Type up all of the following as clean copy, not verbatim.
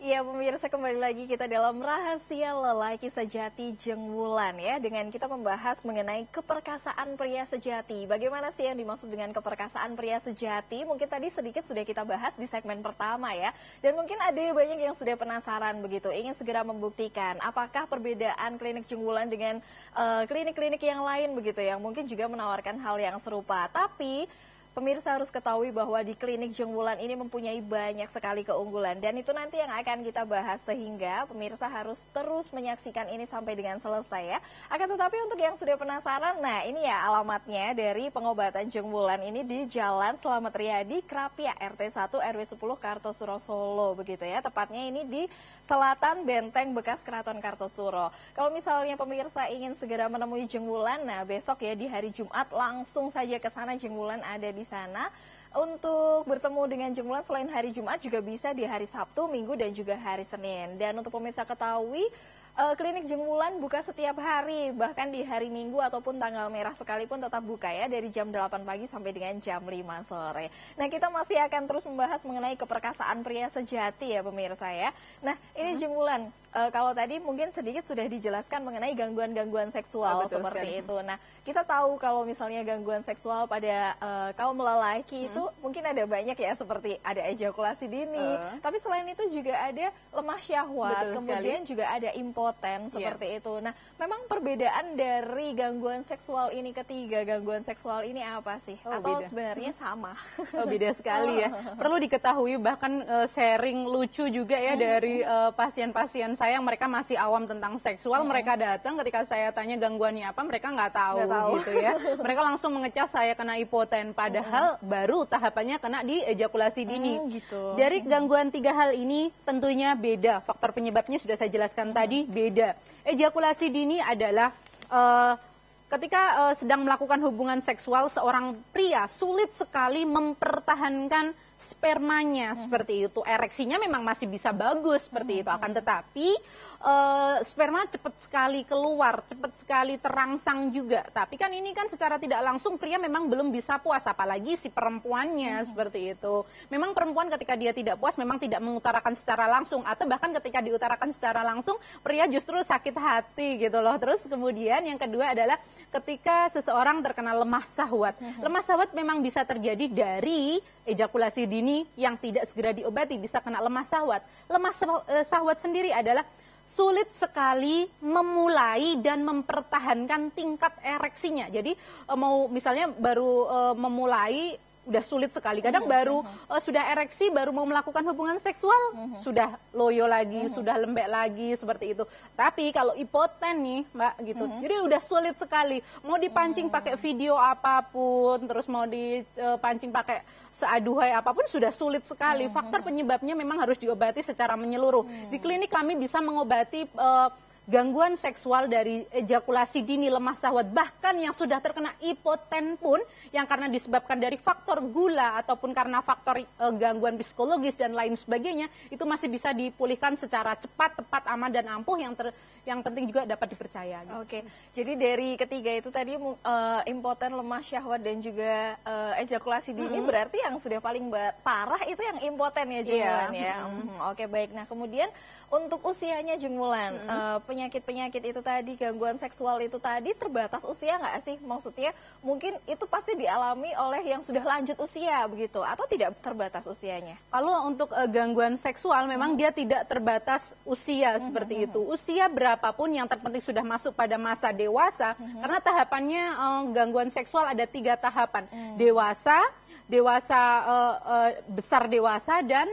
Ya pemirsa, kembali lagi kita dalam Rahasia Lelaki Sejati Jeng Wulan ya, dengan kita membahas mengenai keperkasaan pria sejati. Bagaimana sih yang dimaksud dengan keperkasaan pria sejati? Mungkin tadi sedikit sudah kita bahas di segmen pertama ya. Dan mungkin ada banyak yang sudah penasaran begitu, ingin segera membuktikan apakah perbedaan klinik Jeng Wulan dengan klinik-klinik yang lain begitu, yang mungkin juga menawarkan hal yang serupa. Tapi pemirsa harus ketahui bahwa di klinik Jeng Wulan ini mempunyai banyak sekali keunggulan, dan itu nanti yang akan kita bahas, sehingga pemirsa harus terus menyaksikan ini sampai dengan selesai ya. Akan tetapi untuk yang sudah penasaran, nah ini ya alamatnya dari pengobatan Jeng Wulan ini di Jalan Slamet Riyadi, Krapia, RT 1 RW 10 Kartosuro Solo begitu ya. Tepatnya ini di Selatan Benteng bekas Keraton Kartosuro. Kalau misalnya pemirsa ingin segera menemui Jeng Wulan, nah besok ya di hari Jumat langsung saja ke sana, Jeng Wulan ada di sana. Untuk bertemu dengan Jeng Wulan selain hari Jumat juga bisa di hari Sabtu, Minggu, dan juga hari Senin. Dan untuk pemirsa ketahui, klinik Jeng Wulan buka setiap hari, bahkan di hari Minggu ataupun tanggal merah sekalipun tetap buka ya, dari jam 8 pagi sampai dengan jam 5 sore. Nah, kita masih akan terus membahas mengenai keperkasaan pria sejati ya pemirsa ya. Nah, ini Jeng Wulan, kalau tadi mungkin sedikit sudah dijelaskan mengenai gangguan-gangguan seksual seperti itu. Nah, kita tahu kalau misalnya gangguan seksual pada kaum lelaki itu mungkin ada banyak ya, seperti ada ejakulasi dini, tapi selain itu juga ada lemah syahwat, kemudian juga ada impoten seperti itu. Nah, memang perbedaan dari gangguan seksual ini ketiga gangguan seksual ini apa sih? Atau beda? Sebenarnya sama? Beda sekali ya. Perlu diketahui, bahkan sharing lucu juga ya dari pasien-pasien saya yang mereka masih awam tentang seksual. Mereka datang, ketika saya tanya gangguannya apa, mereka nggak tahu gitu ya. Mereka langsung mengecas saya kena hipoten, padahal baru tahapannya kena di ejakulasi dini. Gitu. Dari gangguan tiga hal ini tentunya beda. Faktor penyebabnya sudah saya jelaskan tadi, beda. Ejakulasi dini adalah ketika sedang melakukan hubungan seksual, seorang pria sulit sekali mempertahankan spermanya seperti itu. Ereksinya memang masih bisa bagus seperti itu, akan tetapi sperma cepat sekali keluar, cepat sekali terangsang juga. Tapi kan ini kan secara tidak langsung pria memang belum bisa puas, apalagi si perempuannya seperti itu. Memang perempuan ketika dia tidak puas memang tidak mengutarakan secara langsung, atau bahkan ketika diutarakan secara langsung pria justru sakit hati gitu loh. Terus kemudian yang kedua adalah ketika seseorang terkena lemah syahwat. Lemah syahwat memang bisa terjadi dari ejakulasi dini yang tidak segera diobati, bisa kena lemah syahwat. Lemah syahwat sendiri adalah sulit sekali memulai dan mempertahankan tingkat ereksinya. Jadi mau misalnya baru memulai udah sulit sekali. Kadang baru sudah ereksi, baru mau melakukan hubungan seksual, sudah loyo lagi, sudah lembek lagi, seperti itu. Tapi kalau hipoten nih, Mbak, gitu. Jadi udah sulit sekali. Mau dipancing pakai video apapun, terus mau dipancing pakai seaduhai apapun, sudah sulit sekali. Faktor penyebabnya memang harus diobati secara menyeluruh. Di klinik kami bisa mengobati gangguan seksual dari ejakulasi dini, lemah syahwat, bahkan yang sudah terkena hipoten pun, yang karena disebabkan dari faktor gula ataupun karena faktor gangguan psikologis dan lain sebagainya, itu masih bisa dipulihkan secara cepat, tepat, aman, dan ampuh, yang penting juga dapat dipercaya. Gitu. Oke, jadi dari ketiga itu tadi impoten, lemah syahwat, dan juga ejakulasi dini, berarti yang sudah paling parah itu yang impoten ya, Jeng Wulan ya. Oke, baik. Nah, kemudian untuk usianya Jeng Wulan, penyakit-penyakit itu tadi, gangguan seksual itu tadi terbatas usia nggak sih? Maksudnya mungkin itu pasti dialami oleh yang sudah lanjut usia begitu, atau tidak terbatas usianya? Kalau untuk gangguan seksual memang dia tidak terbatas usia seperti itu. Usia berapapun, yang terpenting sudah masuk pada masa dewasa, karena tahapannya gangguan seksual ada 3 tahapan. Dewasa, besar dewasa, dan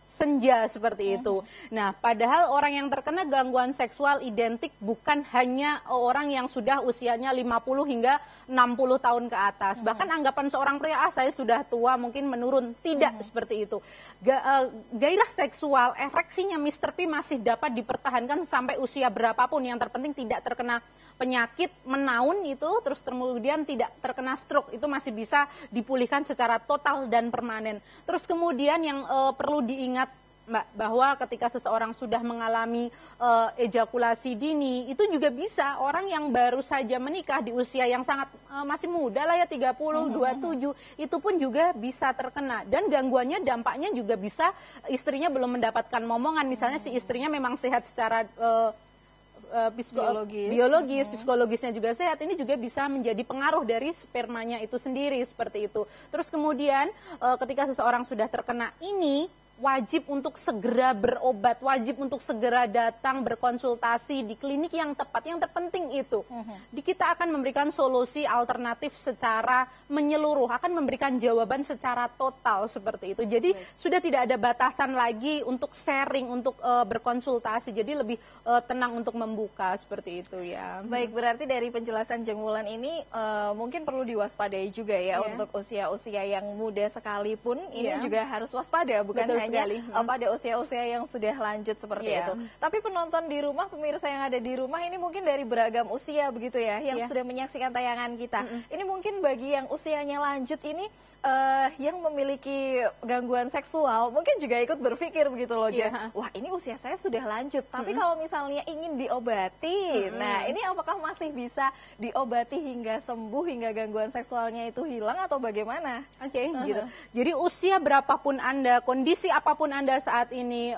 senja seperti itu. Nah, padahal orang yang terkena gangguan seksual identik bukan hanya orang yang sudah usianya 50 hingga 60 tahun ke atas. Bahkan anggapan seorang pria, saya sudah tua, mungkin menurun. Tidak seperti itu. Gairah seksual, ereksinya Mr. P masih dapat dipertahankan sampai usia berapapun. Yang terpenting tidak terkena penyakit menaun itu, terus kemudian tidak terkena stroke, itu masih bisa dipulihkan secara total dan permanen. Terus kemudian yang perlu diingat Mbak, bahwa ketika seseorang sudah mengalami ejakulasi dini, itu juga bisa orang yang baru saja menikah di usia yang sangat masih muda lah ya, 30, 27, itu pun juga bisa terkena. Dan gangguannya, dampaknya juga bisa istrinya belum mendapatkan momongan. Misalnya si istrinya memang sehat secara biologis, psikologisnya juga sehat, ini juga bisa menjadi pengaruh dari spermanya itu sendiri, seperti itu. Terus kemudian ketika seseorang sudah terkena ini, wajib untuk segera berobat, wajib untuk segera datang berkonsultasi di klinik yang tepat. Yang terpenting itu, kita akan memberikan solusi alternatif secara menyeluruh, akan memberikan jawaban secara total seperti itu. Jadi sudah tidak ada batasan lagi untuk sharing, untuk berkonsultasi. Jadi lebih tenang untuk membuka seperti itu ya. Baik, berarti dari penjelasan Jeng Wulan ini mungkin perlu diwaspadai juga ya untuk usia-usia yang muda sekalipun ini juga harus waspada, bukan hanya pada usia-usia yang sudah lanjut seperti itu. Tapi penonton di rumah, pemirsa yang ada di rumah ini mungkin dari beragam usia begitu ya, yang sudah menyaksikan tayangan kita. Ini mungkin bagi yang usianya lanjut ini, yang memiliki gangguan seksual mungkin juga ikut berpikir begitu loh, wah ini usia saya sudah lanjut, tapi kalau misalnya ingin diobati, nah ini apakah masih bisa diobati hingga sembuh, hingga gangguan seksualnya itu hilang atau bagaimana? Gitu. Jadi usia berapapun Anda, kondisi apapun Anda saat ini,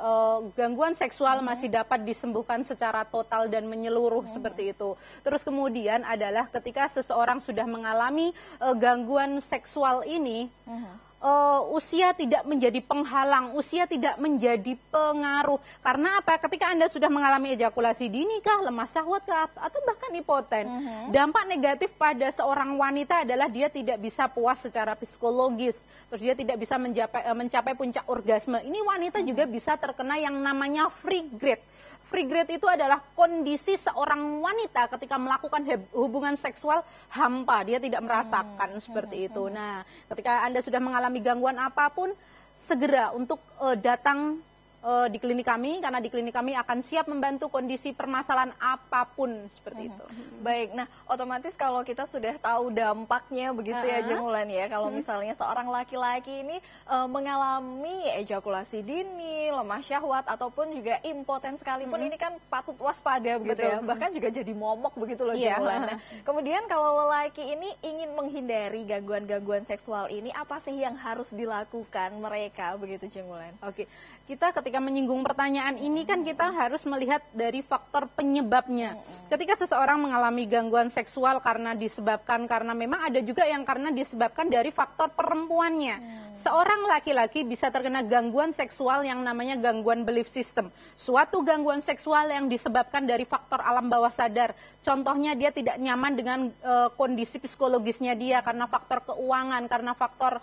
gangguan seksual masih dapat disembuhkan secara total dan menyeluruh seperti itu. Terus kemudian adalah ketika seseorang sudah mengalami gangguan seksual ini, usia tidak menjadi penghalang, usia tidak menjadi pengaruh. Karena apa? Ketika Anda sudah mengalami ejakulasi dini kah, lemah syahwat kah, atau bahkan impoten, dampak negatif pada seorang wanita adalah dia tidak bisa puas secara psikologis, terus dia tidak bisa mencapai puncak orgasme. Ini wanita juga bisa terkena yang namanya free grade. Free grade itu adalah kondisi seorang wanita ketika melakukan hubungan seksual hampa, dia tidak merasakan seperti itu. Nah, ketika Anda sudah mengalami gangguan apapun, segera untuk datang di klinik kami, karena di klinik kami akan siap membantu kondisi permasalahan apapun seperti itu. Baik, nah otomatis kalau kita sudah tahu dampaknya begitu ya Jeng Wulan ya, kalau misalnya seorang laki-laki ini mengalami ejakulasi dini, lemah syahwat ataupun juga impoten sekalipun, ini kan patut waspada begitu ya, bahkan juga jadi momok begitu loh Jeng Wulan. Nah, kemudian kalau lelaki ini ingin menghindari gangguan-gangguan seksual ini, apa sih yang harus dilakukan mereka begitu Jeng Wulan? Kita ketika menyinggung pertanyaan ini kan kita harus melihat dari faktor penyebabnya. Ketika seseorang mengalami gangguan seksual karena memang ada juga yang karena disebabkan dari faktor perempuannya. Seorang laki-laki bisa terkena gangguan seksual yang namanya gangguan belief system. Suatu gangguan seksual yang disebabkan dari faktor alam bawah sadar. Contohnya dia tidak nyaman dengan kondisi psikologisnya dia karena faktor keuangan, karena faktor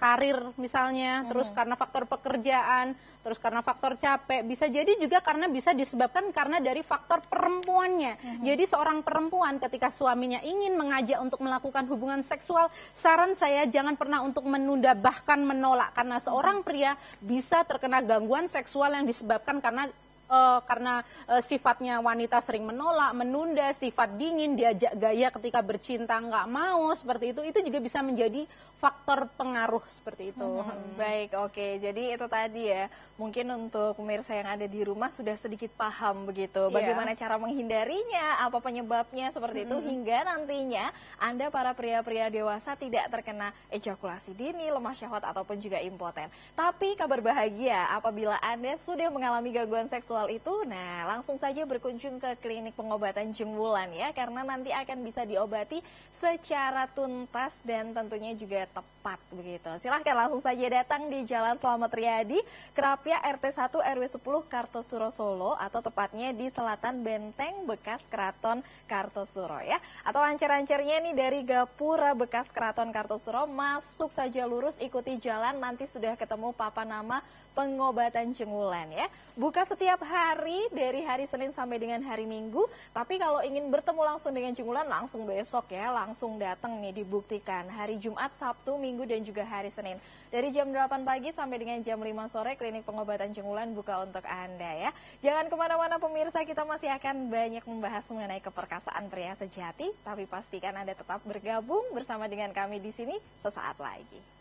karir misalnya, terus karena faktor pekerjaan, terus karena faktor capek, bisa jadi juga bisa disebabkan karena dari faktor perempuannya. Jadi seorang perempuan ketika suaminya ingin mengajak untuk melakukan hubungan seksual, saran saya jangan pernah untuk menunda, bahkan menolak, karena seorang pria bisa terkena gangguan seksual yang disebabkan karena sifatnya wanita sering menolak, menunda, sifat dingin, diajak gaya ketika bercinta nggak mau, seperti itu juga bisa menjadi faktor pengaruh seperti itu. Baik, oke. Jadi itu tadi ya, mungkin untuk pemirsa yang ada di rumah sudah sedikit paham begitu, bagaimana cara menghindarinya, apa penyebabnya seperti itu, hingga nantinya Anda para pria-pria dewasa tidak terkena ejakulasi dini, lemah syahwat ataupun juga impoten. Tapi kabar bahagia, apabila Anda sudah mengalami gangguan seksual itu, nah langsung saja berkunjung ke klinik pengobatan Jeng Wulan ya, karena nanti akan bisa diobati secara tuntas dan tentunya juga tepat begitu. Silahkan langsung saja datang di Jalan Slamet Riyadi, Krapia RT 1 RW 10 Kartosuro Solo, atau tepatnya di Selatan Benteng bekas Keraton Kartosuro ya. Atau lancar-lancarnya nih dari Gapura bekas Keraton Kartosuro, masuk saja lurus, ikuti jalan, nanti sudah ketemu papan nama pengobatan Jeng Wulan ya. Buka setiap hari dari hari Senin sampai dengan hari Minggu. Tapi kalau ingin bertemu langsung dengan Jeng Wulan, langsung besok ya, langsung datang nih, dibuktikan. Hari Jumat, Sabtu, Minggu dan juga hari Senin. Dari jam 8 pagi sampai dengan jam 5 sore, klinik pengobatan Jeng Wulan buka untuk Anda ya. Jangan kemana-mana pemirsa, kita masih akan banyak membahas mengenai keperkasaan pria sejati. Tapi pastikan Anda tetap bergabung bersama dengan kami di sini sesaat lagi.